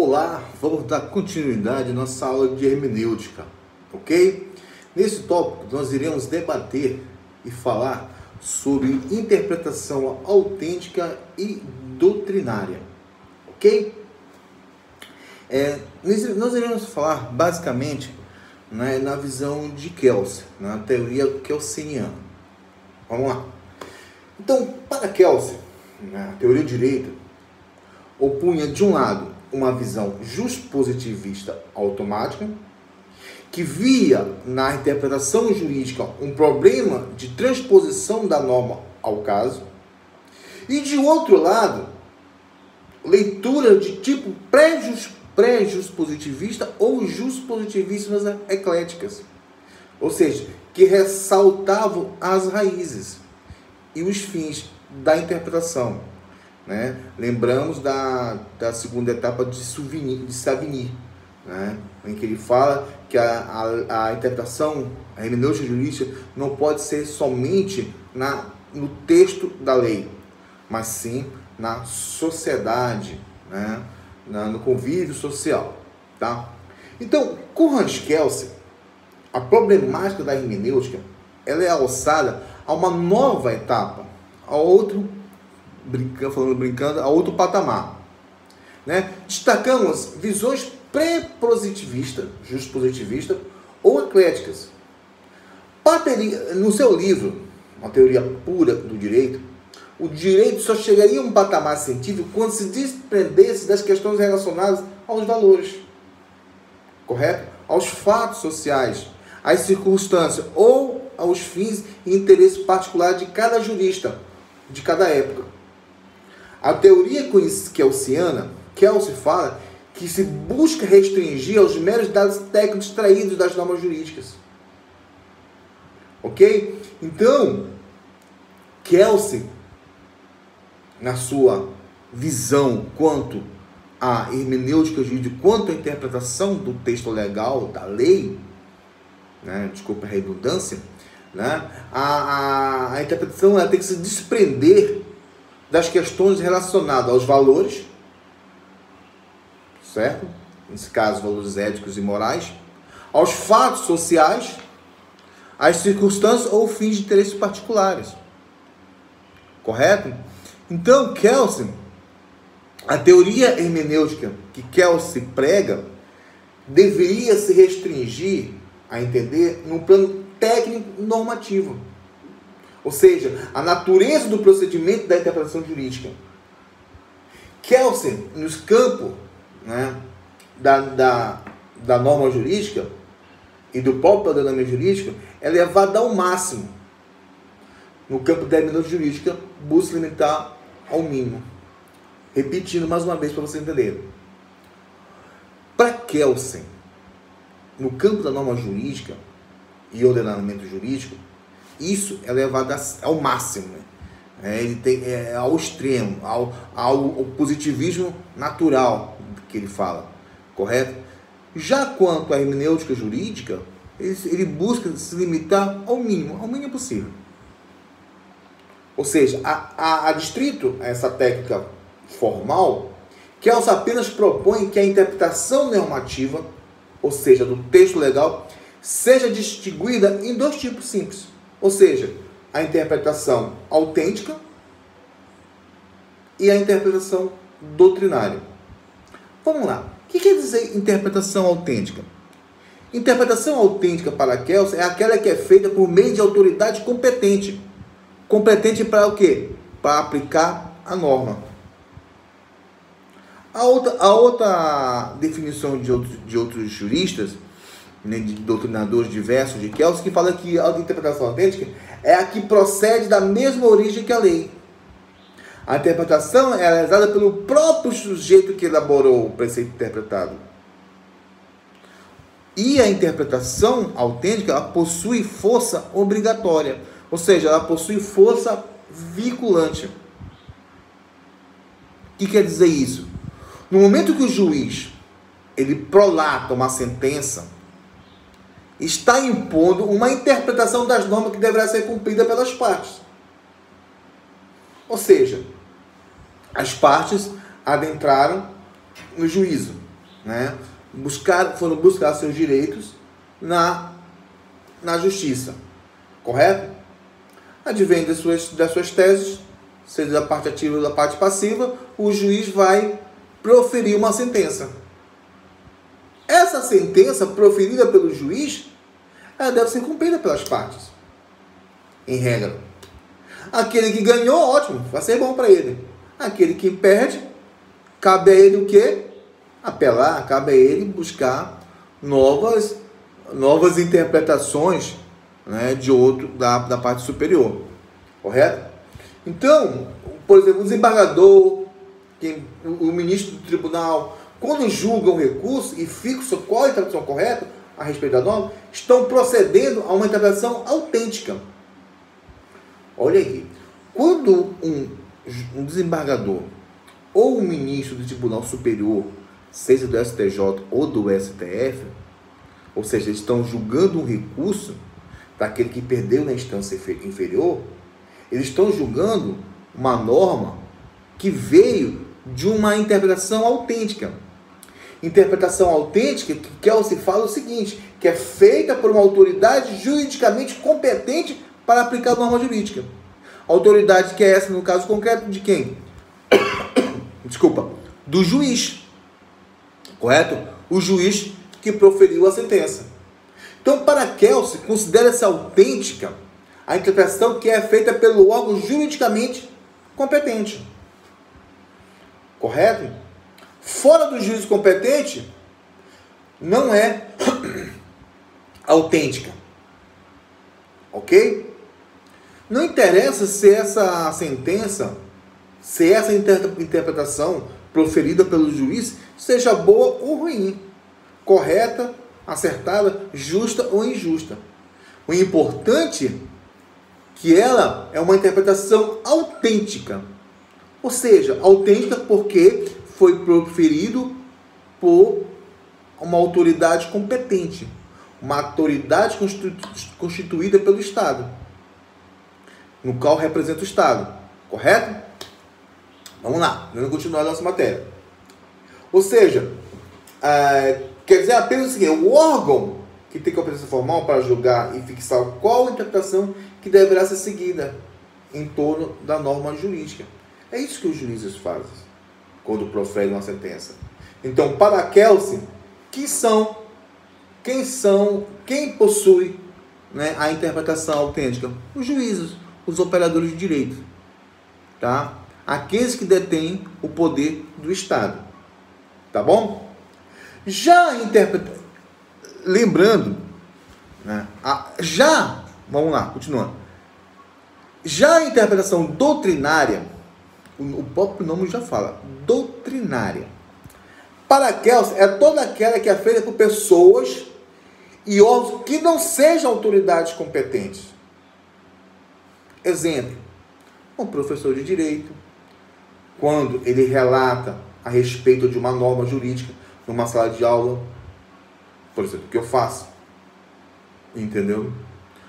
Olá, vamos dar continuidade à nossa aula de hermenêutica, ok? Nesse tópico, nós iremos debater e falar sobre interpretação autêntica e doutrinária, ok? Nós iremos falar basicamente na visão de Kelsen, na teoria kelseniana. Vamos lá. Então, para Kelsen, na teoria direita, opunha de um lado uma visão justpositivista automática, que via na interpretação jurídica um problema de transposição da norma ao caso, e de outro lado, leitura de tipo pré-justpositivista ou justpositivistas ecléticas, ou seja, que ressaltavam as raízes e os fins da interpretação. Né? Lembramos da segunda etapa de Savigny, né? Em que ele fala que a interpretação, a hermenêutica jurídica, não pode ser somente no texto da lei, mas sim na sociedade, né? No convívio social. Tá? Então, com Hans Kelsen, a problemática da hermenêutica ela é alçada a uma nova etapa, a outro patamar. Né? Destacamos visões pré-positivistas, justpositivistas ou ecléticas. No seu livro, Uma Teoria Pura do Direito, o direito só chegaria a um patamar científico quando se desprendesse das questões relacionadas aos valores, correto? Aos fatos sociais, às circunstâncias ou aos fins e interesses particulares de cada jurista, de cada época. A teoria kelseniana, Kelsen fala que se busca restringir aos meros dados técnicos extraídos das normas jurídicas. Ok? Então, Kelsen, na sua visão quanto à hermenêutica jurídica, quanto à interpretação do texto legal, da lei, né? Desculpa a redundância, né? A interpretação ela tem que se desprender das questões relacionadas aos valores, certo? Nesse caso, valores éticos e morais, aos fatos sociais, às circunstâncias ou fins de interesses particulares. Correto? Então, Kelsen, a teoria hermenêutica que Kelsen prega, deveria se restringir a entender num plano técnico normativo. Ou seja, a natureza do procedimento da interpretação jurídica. Kelsen, nos campos, né, da norma jurídica e do próprio ordenamento jurídico, é levada ao máximo. No campo da hermenêutica jurídica, busca limitar ao mínimo. Repetindo mais uma vez para você entender. Para Kelsen, no campo da norma jurídica e ordenamento jurídico, isso é levado ao máximo, né? Ele tem ao extremo, ao positivismo natural que ele fala, correto? Já quanto à hermenêutica jurídica, ele busca se limitar ao mínimo possível. Ou seja, adstrito a essa técnica formal, Kelsen apenas propõe que a interpretação normativa, ou seja, do texto legal, seja distinguida em dois tipos simples. Ou seja, a interpretação autêntica e a interpretação doutrinária. Vamos lá. O que quer dizer interpretação autêntica? Interpretação autêntica para Kelsen é aquela que é feita por meio de autoridade competente. Competente para o quê? Para aplicar a norma. A outra definição de outros juristas, né, de doutrinadores diversos de Kelsen, que fala que a interpretação autêntica é a que procede da mesma origem que a lei. A interpretação é realizada pelo próprio sujeito que elaborou o preceito interpretado. E a interpretação autêntica ela possui força obrigatória, ou seja, ela possui força vinculante. O que quer dizer isso? No momento que o juiz ele prolata uma sentença, está impondo uma interpretação das normas que deverá ser cumprida pelas partes. Ou seja, as partes adentraram no juízo, né, foram buscar seus direitos na justiça, correto? Advém das suas teses, seja da parte ativa ou da parte passiva, o juiz vai proferir uma sentença. Essa sentença proferida pelo juiz, ela deve ser cumprida pelas partes, em regra. Aquele que ganhou, ótimo, vai ser bom para ele. Aquele que perde, cabe a ele o quê? Apelar, cabe a ele buscar novas interpretações, né, da parte superior, correto? Então, por exemplo, o desembargador, o ministro do tribunal, quando julgam o recurso e fixam qual a interpretação correta a respeito da norma, estão procedendo a uma interpretação autêntica. Olha aí, quando um desembargador ou um ministro do tribunal superior, seja do STJ ou do STF, ou seja, eles estão julgando um recurso daquele que perdeu na instância inferior, eles estão julgando uma norma que veio de uma interpretação autêntica. Interpretação autêntica que se fala o seguinte, que é feita por uma autoridade juridicamente competente para aplicar a norma jurídica. Autoridade que é essa, no caso concreto, de quem? Desculpa, do juiz. Correto? O juiz que proferiu a sentença. Então, Paracelso considera-se autêntica a interpretação que é feita pelo órgão juridicamente competente. Correto? Fora do juízo competente, não é autêntica. Ok? Não interessa se essa sentença, se essa interpretação proferida pelo juiz seja boa ou ruim, correta, acertada, justa ou injusta. O importante é que ela é uma interpretação autêntica. Ou seja, autêntica porque foi proferido por uma autoridade competente, uma autoridade constituída pelo Estado, no qual representa o Estado. Correto? Vamos lá, vamos continuar a nossa matéria. Ou seja, quer dizer apenas o seguinte, o órgão que tem competência formal para julgar e fixar qual a interpretação que deverá ser seguida em torno da norma jurídica. É isso que os juízes fazem quando proferem uma sentença. Então, Paracelso, quem possui, né, a interpretação autêntica? Os juízes, os operadores de direito, tá? Aqueles que detêm o poder do Estado, tá bom? Lembrando, né, vamos lá, continuando. Já a interpretação doutrinária, o próprio nome já fala, doutrinária. Paracelso é toda aquela que é feita por pessoas e órgãos que não sejam autoridades competentes. Exemplo, um professor de direito, quando ele relata a respeito de uma norma jurídica numa sala de aula, por exemplo, o que eu faço? Entendeu?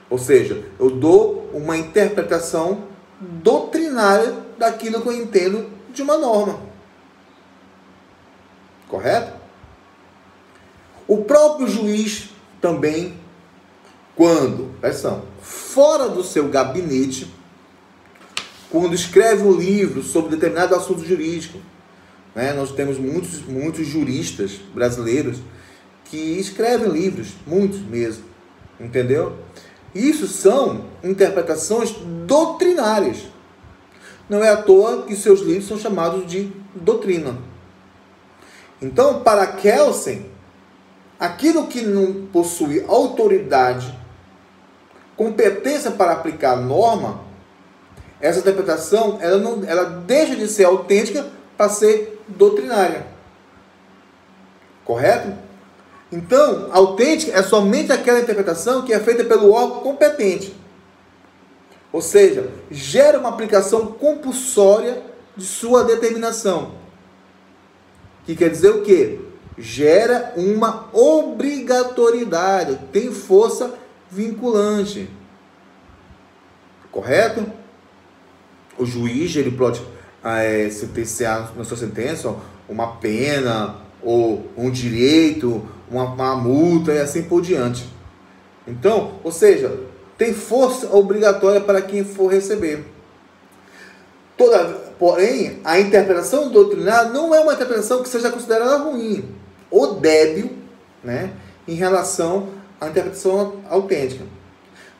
Ou seja, eu dou uma interpretação doutrinária daquilo que eu entendo de uma norma. Correto? O próprio juiz também, quando, presta atenção, fora do seu gabinete, quando escreve um livro sobre determinado assunto jurídico, né? Nós temos muitos juristas brasileiros que escrevem livros, muitos mesmo, entendeu? Isso são interpretações doutrinárias. Não é à toa que seus livros são chamados de doutrina. Então, para Kelsen, aquilo que não possui autoridade, competência para aplicar a norma, essa interpretação ela deixa de ser autêntica para ser doutrinária. Correto? Então, autêntica é somente aquela interpretação que é feita pelo órgão competente. Ou seja, gera uma aplicação compulsória de sua determinação. Que quer dizer o quê? Gera uma obrigatoriedade, tem força vinculante. Correto? O juiz ele pode sentenciar na sua sentença uma pena ou um direito, uma multa e assim por diante. Então, ou seja, tem força obrigatória para quem for receber. Porém, a interpretação doutrinária não é uma interpretação que seja considerada ruim ou débil, né, em relação à interpretação autêntica.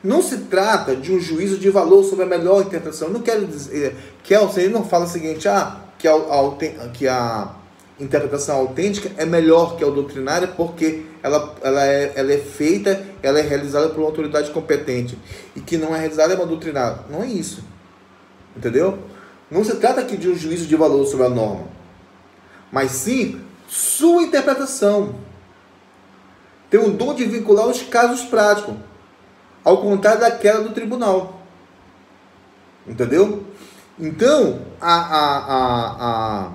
Não se trata de um juízo de valor sobre a melhor interpretação. Eu não quero dizer... Kelsen não fala o seguinte, que a interpretação autêntica é melhor que a doutrinária porque ela é feita, ela é realizada por uma autoridade competente. E que não é realizada é uma doutrinária. Não é isso. Entendeu? Não se trata aqui de um juízo de valor sobre a norma. Mas sim, sua interpretação. Tem um dom de vincular os casos práticos. Ao contrário daquela do tribunal. Entendeu? Então, a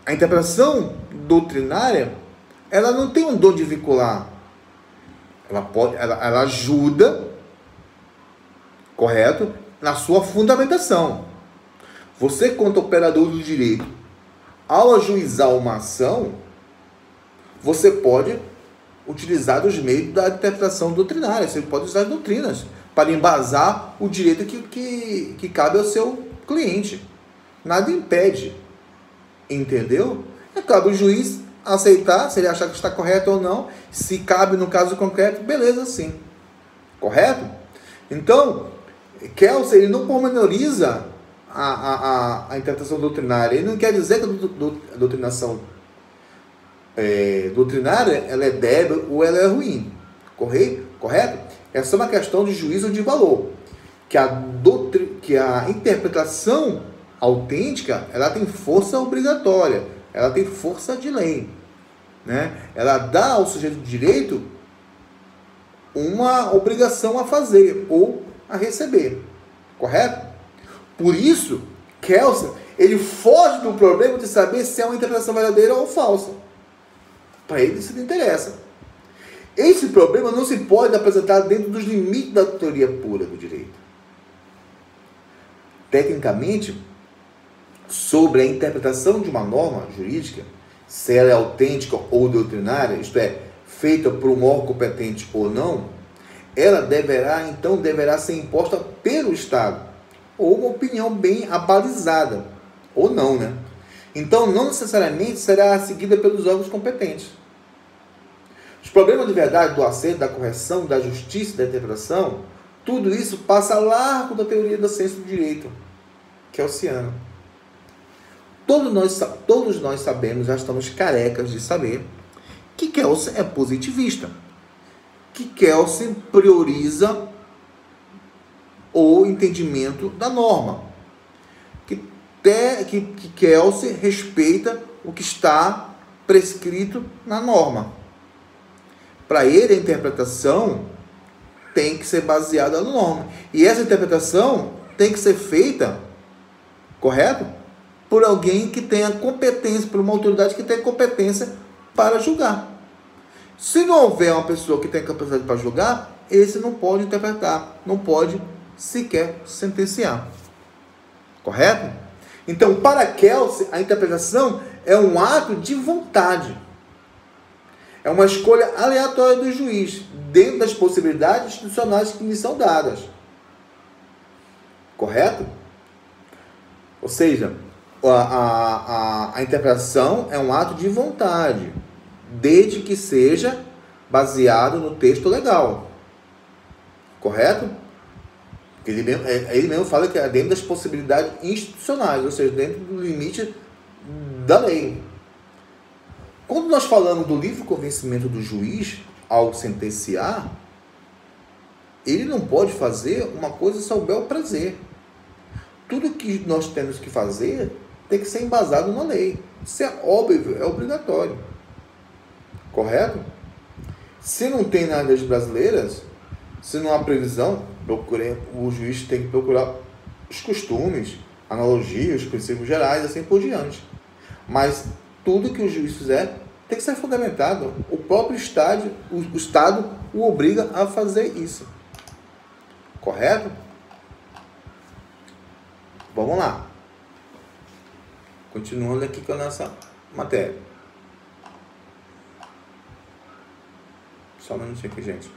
interpretação doutrinária, ela não tem um dom de vincular. Ela ajuda, correto, na sua fundamentação. Você, quanto operador do direito, ao ajuizar uma ação, você pode utilizar dos meios da interpretação doutrinária. Você pode usar as doutrinas para embasar o direito que cabe ao seu cliente. Nada impede. Entendeu? Cabe o juiz aceitar, se ele achar que está correto ou não. Se cabe no caso concreto, beleza, sim. Correto? Então, Kelsen, ele não pormenoriza a interpretação doutrinária. Ele não quer dizer que a doutrinação doutrinária ela é débil ou ela é ruim. Correto? É só uma questão de juízo de valor. Que a interpretação autêntica, ela tem força obrigatória, ela tem força de lei, né? Ela dá ao sujeito de direito uma obrigação a fazer ou a receber, correto? Por isso, Kelsen, ele foge do problema de saber se é uma interpretação verdadeira ou falsa. Para ele isso não interessa. Esse problema não se pode apresentar dentro dos limites da teoria pura do direito. Tecnicamente, sobre a interpretação de uma norma jurídica, se ela é autêntica ou doutrinária, isto é, feita por um órgão competente ou não, ela deverá ser imposta pelo Estado, ou uma opinião bem abalizada, ou não, né? Então, não necessariamente será seguida pelos órgãos competentes. Os problemas de verdade, do acerto, da correção, da justiça, da interpretação, tudo isso passa largo da teoria da ciência do direito, kelsiana. Todos nós sabemos, já estamos carecas de saber, que Kelsen é positivista. Que Kelsen prioriza o entendimento da norma. Que Kelsen respeita o que está prescrito na norma. Para ele, a interpretação tem que ser baseada na norma. E essa interpretação tem que ser feita, correto? Por alguém que tenha competência, por uma autoridade que tenha competência para julgar. Se não houver uma pessoa que tenha capacidade para julgar, esse não pode interpretar, não pode sequer sentenciar. Correto? Então, para Kelsen, a interpretação é um ato de vontade. É uma escolha aleatória do juiz, dentro das possibilidades institucionais que lhe são dadas. Correto? Ou seja, a interpretação é um ato de vontade, desde que seja baseado no texto legal. Correto? Ele mesmo fala que é dentro das possibilidades institucionais, ou seja, dentro do limite da lei. Quando nós falamos do livre convencimento do juiz ao sentenciar, ele não pode fazer uma coisa só ao bel prazer. Tudo que nós temos que fazer tem que ser embasado na lei. Isso é óbvio, é obrigatório. Correto? Se não tem nas leis brasileiras, se não há previsão, o juiz tem que procurar os costumes, analogias, os princípios gerais, assim por diante. Mas tudo que o juiz fizer tem que ser fundamentado. O próprio Estado o obriga a fazer isso. Correto? Vamos lá. Continuando aqui com a nossa matéria. Só um minutinho aqui, gente.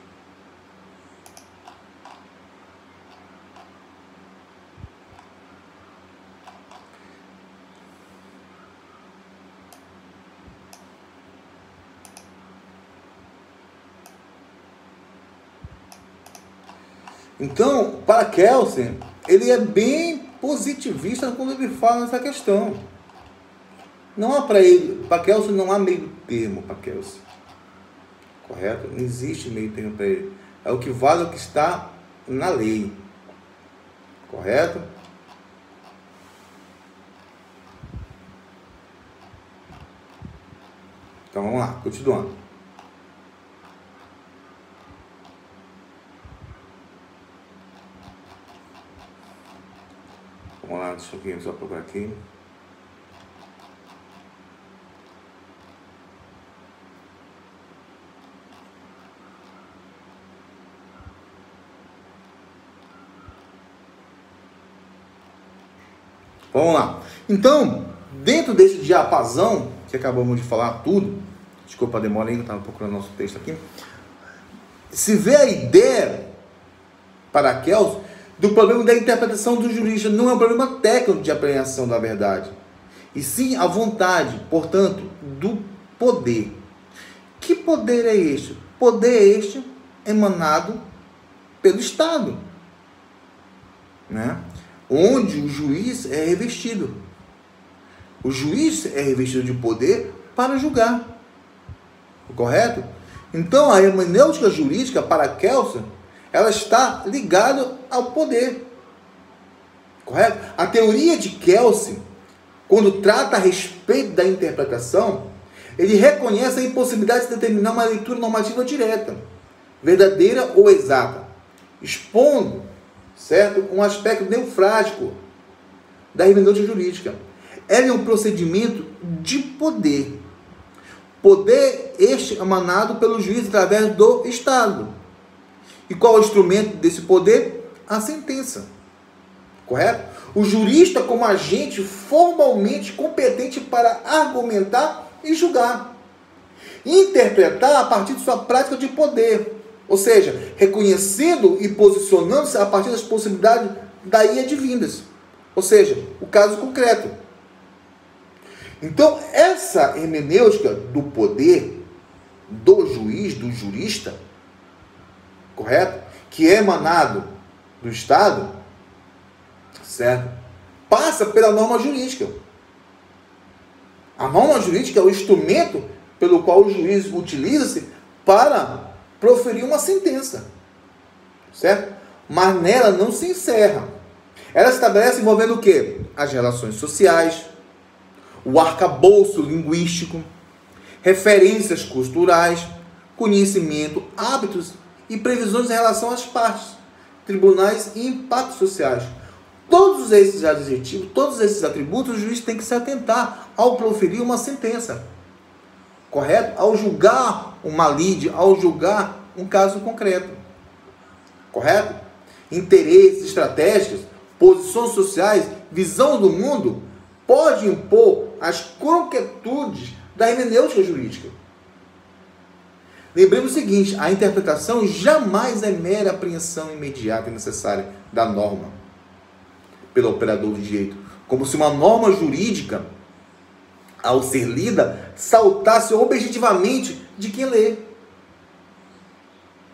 Então, para Kelsen, ele é bem positivista quando ele fala nessa questão. Não há para ele, para Kelsen não há meio termo para Kelsen. Correto? Não existe meio termo para ele. É o que vale o que está na lei. Correto? Então vamos lá, continuando. Vamos lá, deixa eu só procurar aqui. Vamos lá. Então, dentro desse diapasão, que acabamos de falar tudo, desculpa a demora ainda, estava procurando nosso texto aqui, se vê a ideia, para Kelsen, do problema da interpretação do jurista. Não é um problema técnico de apreensão da verdade, e sim a vontade, portanto, do poder. Que poder é este? Poder este emanado pelo Estado, né? Onde o juiz é revestido. O juiz é revestido de poder para julgar. Correto? Então, a hermenêutica jurídica para Kelsen, ela está ligada ao poder. Correto? A teoria de Kelsen, quando trata a respeito da interpretação, ele reconhece a impossibilidade de determinar uma leitura normativa direta, verdadeira ou exata, expondo, certo, um aspecto neufrágico da hermenêutica jurídica. Ela é um procedimento de poder. Poder este emanado pelo juiz através do Estado. E qual é o instrumento desse poder? A sentença. Correto? O jurista como agente formalmente competente para argumentar e julgar. Interpretar a partir de sua prática de poder. Ou seja, reconhecendo e posicionando-se a partir das possibilidades daí advindas. Ou seja, o caso concreto. Então, essa hermenêutica do poder do juiz, do jurista, correto? Que é emanado do Estado, certo? Passa pela norma jurídica. A norma jurídica é o instrumento pelo qual o juiz utiliza-se para proferir uma sentença, certo? Mas nela não se encerra. Ela se estabelece envolvendo o quê? As relações sociais, o arcabouço linguístico, referências culturais, conhecimento, hábitos e previsões em relação às partes, tribunais e impactos sociais. Todos esses adjetivos, todos esses atributos, o juiz tem que se atentar ao proferir uma sentença. Correto? Ao julgar uma lide, ao julgar um caso concreto. Correto? Interesses, estratégias, posições sociais, visão do mundo, pode impor as concretudes da hermenêutica jurídica. Lembremos o seguinte, a interpretação jamais é mera apreensão imediata e necessária da norma pelo operador de direito, como se uma norma jurídica, ao ser lida, saltasse objetivamente de quem lê.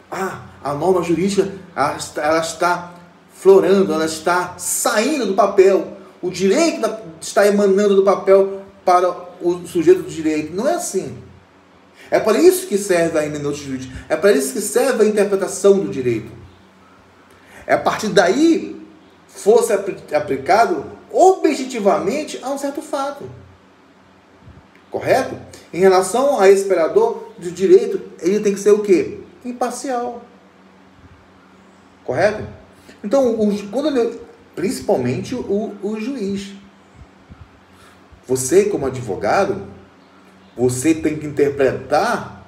A norma jurídica ela está florando, ela está saindo do papel. O direito está emanando do papel para o sujeito do direito. Não é assim. É para isso que serve a hermenêutica jurídica. É para isso que serve a interpretação do direito. É a partir daí fosse aplicado objetivamente a um certo fato. Correto? Em relação a esse operador do direito, ele tem que ser o quê? Imparcial. Correto? Então, principalmente o juiz. Você, como advogado, você tem que interpretar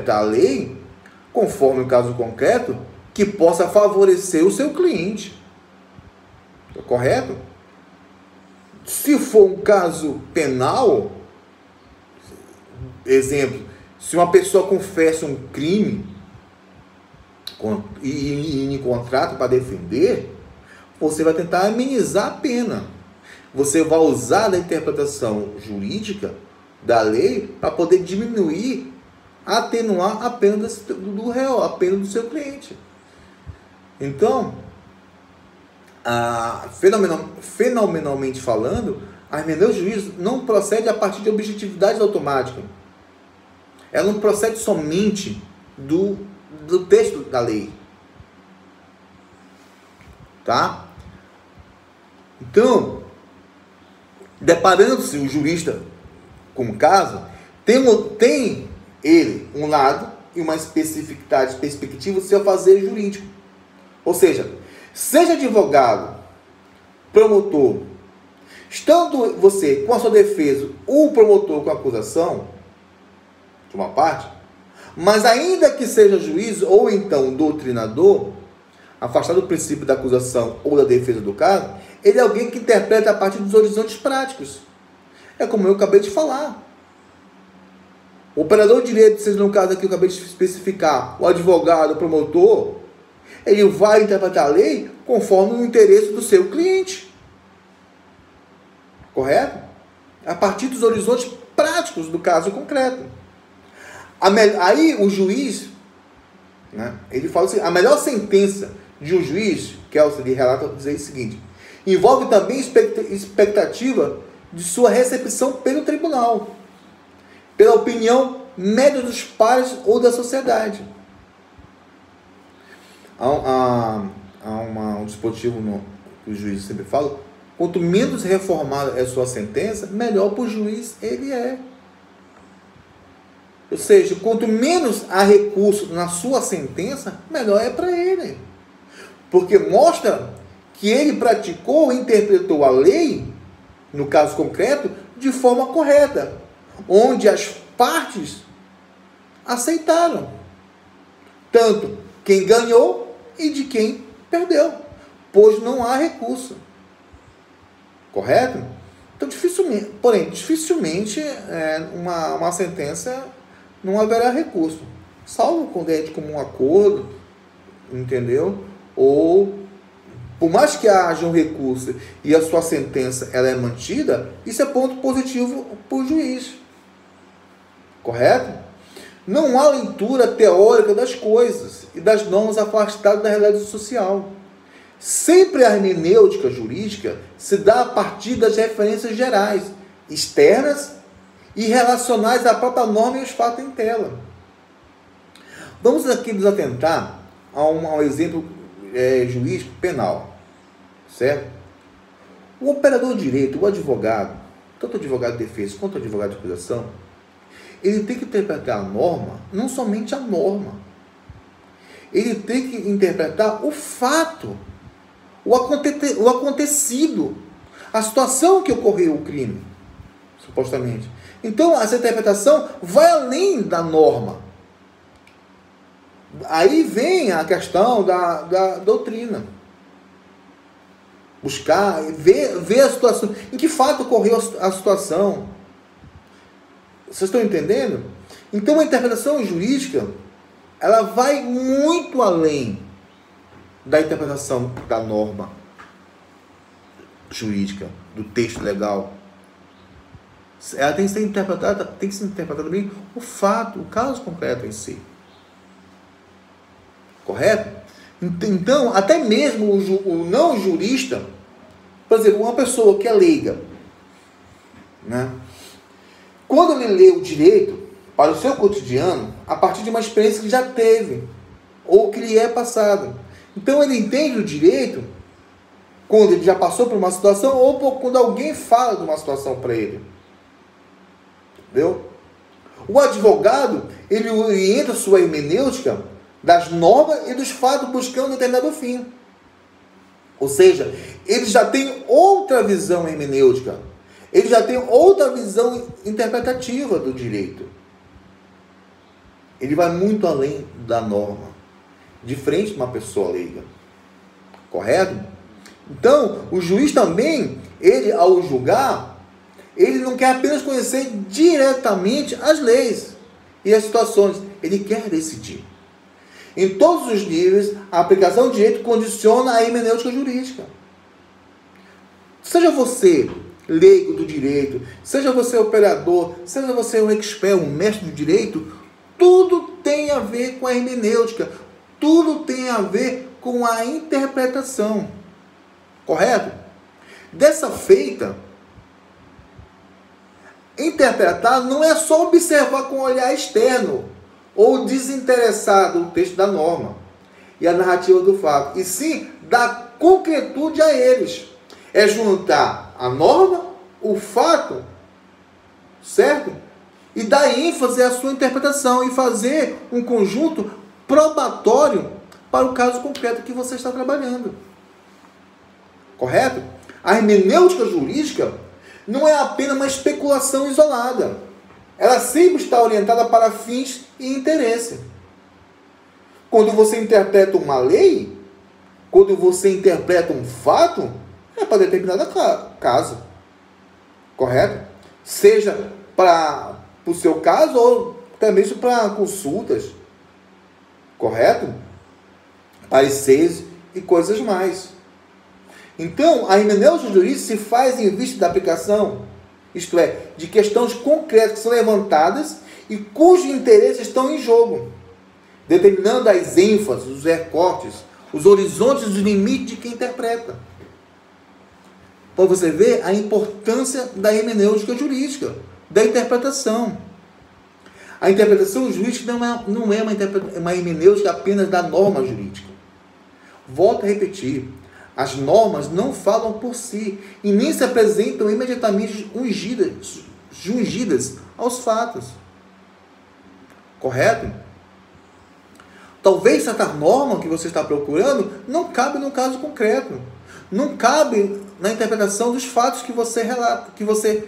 a lei conforme o caso concreto que possa favorecer o seu cliente. Correto? Se for um caso penal, exemplo, Se uma pessoa confessa um crime e em contrato para defender, você vai tentar amenizar a pena. Você vai usar da interpretação jurídica da lei para poder diminuir, atenuar a pena do réu, a pena do seu cliente. Então, fenomenalmente falando, a hermenêutica do juízo não procede a partir de objetividade automática. Ela não procede somente do texto da lei. Tá? Então, deparando-se o jurista com o caso, tem ele um lado e uma especificidade, perspectiva do seu fazer jurídico. Ou seja advogado, promotor, estando você com a sua defesa, o promotor com a acusação, de uma parte, mas ainda que seja juiz ou então doutrinador, afastado do princípio da acusação ou da defesa do caso, ele é alguém que interpreta a partir dos horizontes práticos. É como eu acabei de falar. O operador de direito, seja no caso aqui eu acabei de especificar, o advogado, o promotor, ele vai interpretar a lei conforme o interesse do seu cliente. Correto? A partir dos horizontes práticos do caso concreto. Aí o juiz, né, ele fala assim, a melhor sentença de um juiz, Kelsen relata dizer o seguinte, envolve também expectativa de sua recepção pelo tribunal, pela opinião média dos pares ou da sociedade. Há um dispositivo que o juiz sempre fala, quanto menos reformada é a sua sentença, melhor para o juiz ele é. Ou seja, quanto menos há recurso na sua sentença, melhor é para ele. Porque mostra que ele praticou, interpretou a lei, no caso concreto, de forma correta, onde as partes aceitaram. Tanto quem ganhou e de quem perdeu, pois não há recurso. Correto? Então, dificilmente uma sentença não haverá recurso, salvo quando é de comum acordo, entendeu? Ou, por mais que haja um recurso e a sua sentença ela é mantida, isso é ponto positivo para o juiz. Correto? Não há leitura teórica das coisas e das normas afastadas da realidade social. Sempre a hermenêutica jurídica se dá a partir das referências gerais, externas e relacionais à própria norma e os fatos em tela. Vamos aqui nos atentar a um exemplo jurídico penal, certo? O operador de direito, o advogado, tanto o advogado de defesa quanto o advogado de acusação, ele tem que interpretar a norma, não somente a norma. Ele tem que interpretar o fato, o acontecido, a situação que ocorreu o crime, supostamente. Então, essa interpretação vai além da norma. Aí vem a questão da doutrina. Buscar, ver a situação. Em que fato ocorreu a situação? Vocês estão entendendo? Então, a interpretação jurídica, ela vai muito além da interpretação da norma jurídica, do texto legal. Ela tem que ser interpretada também o fato, o caso concreto em si. Correto? Então, até mesmo o não jurista, por exemplo, uma pessoa que é leiga, né? Quando ele lê o direito para o seu cotidiano, a partir de uma experiência que já teve, ou que lhe é passada. Então, ele entende o direito quando ele já passou por uma situação, ou quando alguém fala de uma situação para ele. Entendeu? O advogado, ele orienta sua hermenêutica das normas e dos fatos buscando um determinado fim. Ou seja, ele já tem outra visão hermenêutica. Ele já tem outra visão interpretativa do direito. Ele vai muito além da norma, diferente de uma pessoa leiga. Correto? Então, o juiz também, ele ao julgar, ele não quer apenas conhecer diretamente as leis e as situações. Ele quer decidir. Em todos os níveis, a aplicação do direito condiciona a hermenêutica jurídica. Seja você leigo do direito, seja você operador, seja você um expert, um mestre do direito, tudo tem a ver com a hermenêutica, tudo tem a ver com a interpretação. Correto? Dessa feita, interpretar não é só observar com um olhar externo ou desinteressado o texto da norma e a narrativa do fato, e sim dar concretude a eles. É juntar a norma, o fato, certo? E dar ênfase à sua interpretação e fazer um conjunto probatório para o caso concreto que você está trabalhando. Correto? A hermenêutica jurídica não é apenas uma especulação isolada. Ela sempre está orientada para fins e interesse. Quando você interpreta uma lei, quando você interpreta um fato, é para determinado caso. Correto? Seja para o seu caso ou até mesmo para consultas. Correto? Pareceres e coisas mais. Então, a hermenêutica jurídica se faz em vista da aplicação, isto é, de questões concretas que são levantadas e cujos interesses estão em jogo, determinando as ênfases, os recortes, os horizontes e os limites de quem interpreta. Para você ver a importância da hermenêutica jurídica, da interpretação. A interpretação jurídica não é uma hermenêutica apenas da norma jurídica. Volto a repetir. As normas não falam por si e nem se apresentam imediatamente jungidas aos fatos. Correto? Talvez certa norma que você está procurando não cabe no caso concreto. Não cabe na interpretação dos fatos que você relata, que você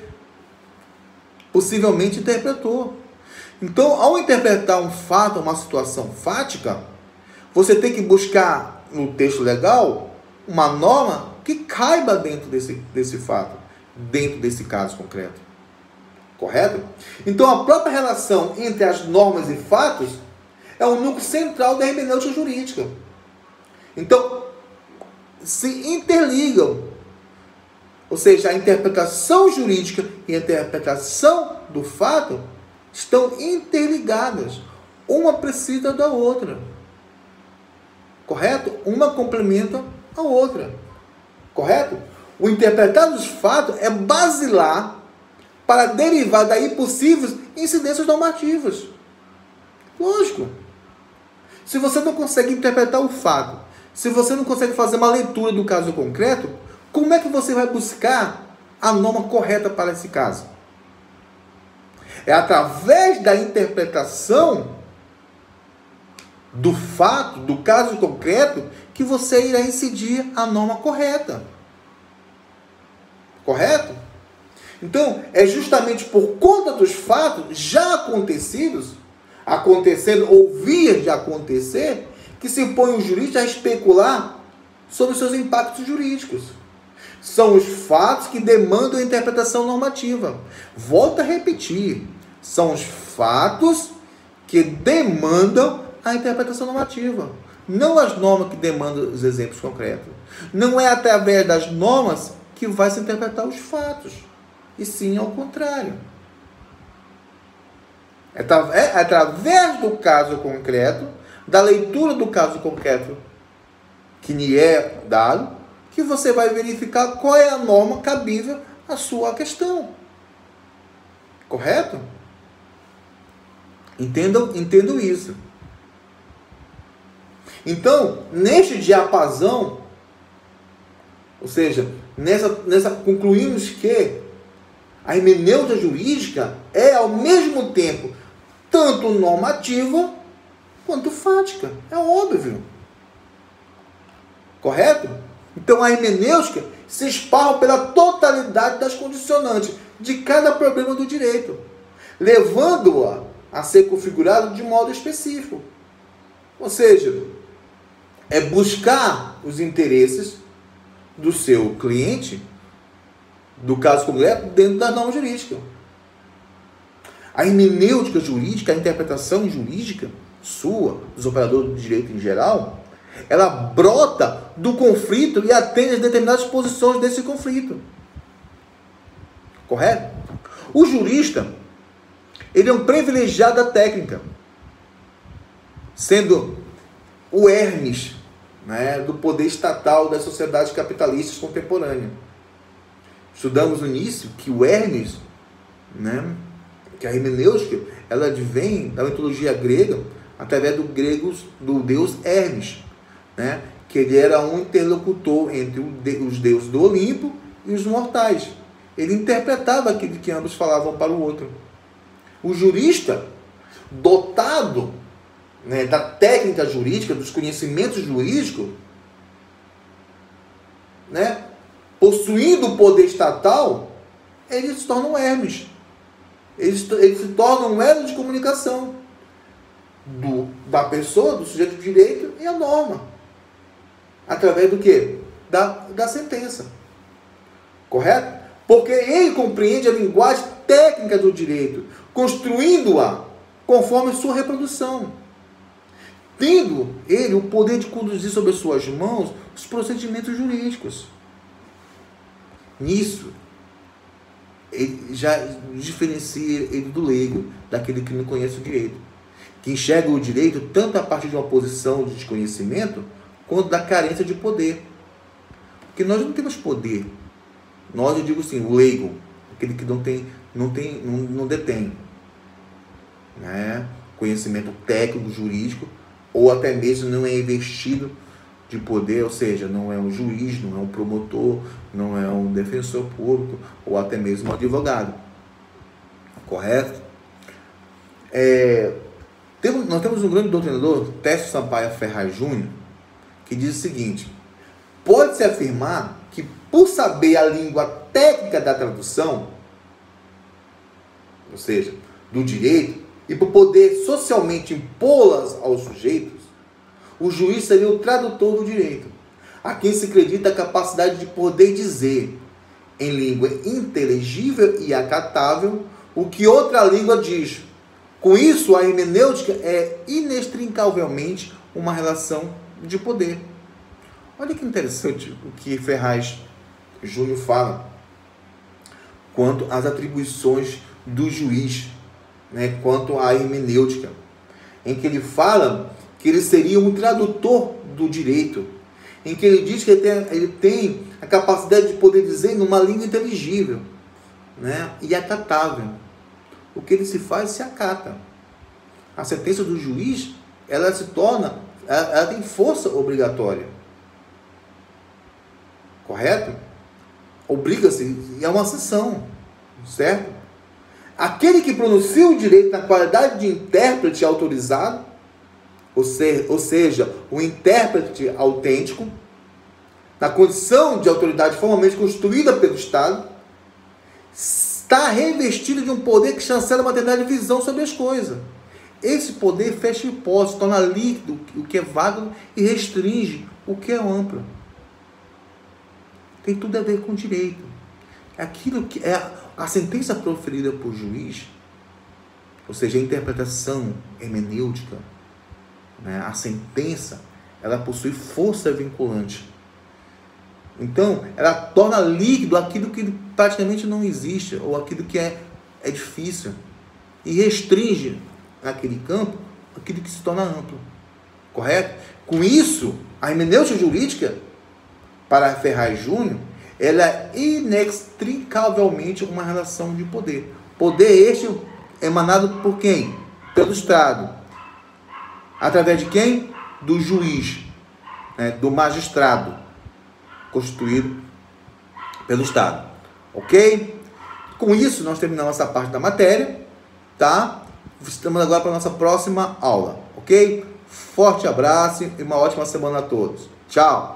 possivelmente interpretou. Então, ao interpretar um fato, uma situação fática, você tem que buscar no texto legal uma norma que caiba dentro desse fato, dentro desse caso concreto. Correto? Então, a própria relação entre as normas e fatos é o núcleo central da hermenêutica jurídica. Então, se interligam. Ou seja, a interpretação jurídica e a interpretação do fato estão interligadas. Uma precisa da outra. Correto? Uma complementa a outra. Correto? O interpretar dos fatos é basilar para derivar daí possíveis incidências normativas. Lógico. Se você não consegue interpretar o fato, se você não consegue fazer uma leitura do caso concreto, como é que você vai buscar a norma correta para esse caso? É através da interpretação do fato, do caso concreto, que você irá incidir a norma correta. Correto? Então, é justamente por conta dos fatos já acontecidos, acontecendo ou vias de acontecer, que se põe o jurista a especular sobre os seus impactos jurídicos. São os fatos que demandam a interpretação normativa. Volto a repetir. São os fatos que demandam a interpretação normativa. Não as normas que demandam os exemplos concretos. Não é através das normas que vai se interpretar os fatos. E sim ao contrário. É através do caso concreto, da leitura do caso concreto que lhe é dado, que você vai verificar qual é a norma cabível à sua questão. Correto? Entendam isso. Então, neste diapasão, ou seja, concluímos que a hermenêutica jurídica é, ao mesmo tempo, tanto normativa quanto fática. É óbvio. Correto? Então, a hermenêutica se esparra pela totalidade das condicionantes de cada problema do direito, levando-a a ser configurado de modo específico. Ou seja, é buscar os interesses do seu cliente, do caso concreto, dentro da norma jurídica. A hermenêutica jurídica, a interpretação jurídica sua, dos operadores do direito em geral, ela brota do conflito e atende a determinadas posições desse conflito. Correto? O jurista, ele é um privilegiado da técnica, sendo o Hermes, né, do poder estatal das sociedades capitalistas contemporâneas. Estudamos no início que o Hermes, né, que a hermenêutica, ela advém da mitologia grega através do deus Hermes, né, que ele era um interlocutor entre os deuses do Olimpo e os mortais. Ele interpretava aquilo que ambos falavam para o outro. O jurista, dotado, né, da técnica jurídica, dos conhecimentos jurídicos, né, possuindo o poder estatal, ele se torna um Hermes. Ele se torna um elo de comunicação da pessoa, do sujeito de direito e a norma. Através do quê? Da sentença. Correto? Porque ele compreende a linguagem técnica do direito, construindo-a conforme sua reprodução. Tendo ele o poder de conduzir sobre as suas mãos os procedimentos jurídicos. Nisso, ele já diferencia ele do leigo, daquele que não conhece o direito, que enxerga o direito tanto a partir de uma posição de desconhecimento, quanto da carência de poder. Porque nós não temos poder. Nós, eu digo assim, o leigo, aquele que não detém, né, conhecimento técnico, jurídico, ou até mesmo não é investido de poder, ou seja, não é um juiz, não é um promotor, não é um defensor público, ou até mesmo um advogado. Correto? Nós temos um grande doutrinador, Técio Sampaio Ferraz Júnior, que diz o seguinte: pode-se afirmar que, por saber a língua técnica da tradução, ou seja, do direito, e por poder socialmente impô-las aos sujeitos, o juiz seria o tradutor do direito, a quem se acredita a capacidade de poder dizer, em língua inteligível e acatável, o que outra língua diz. Com isso, a hermenêutica é inextricavelmente uma relação de poder. Olha que interessante o que Ferraz Júnior fala quanto às atribuições do juiz, né, quanto à hermenêutica, em que ele fala que ele seria um tradutor do direito, em que ele diz que ele tem a capacidade de poder dizer numa língua inteligível, né, e acatável. O que ele se faz, se acata. A sentença do juiz, ela tem força obrigatória. Correto? Obriga-se, e é uma sanção, certo? Aquele que pronuncia o direito na qualidade de intérprete autorizado, ou seja, o intérprete autêntico, na condição de autoridade formalmente constituída pelo Estado, está revestido de um poder que chancela uma determinada visão sobre as coisas. Esse poder fecha hipótese, torna líquido o que é vago e restringe o que é amplo. Tem tudo a ver com direito. Aquilo que é a sentença proferida por juiz, ou seja, a interpretação hermenêutica, né, a sentença, ela possui força vinculante. Então, ela torna líquido aquilo que praticamente não existe, ou aquilo que é difícil, e restringe naquele campo aquilo que se torna amplo. Correto? Com isso, a hermenêutica jurídica, para Ferraz Júnior, ela é inextricavelmente uma relação de poder. Poder este emanado por quem? Pelo Estado. Através de quem? Do juiz, né? Do magistrado, constituído pelo Estado. Ok? Com isso, nós terminamos essa parte da matéria, tá? Estamos agora para a nossa próxima aula, ok? Forte abraço e uma ótima semana a todos. Tchau!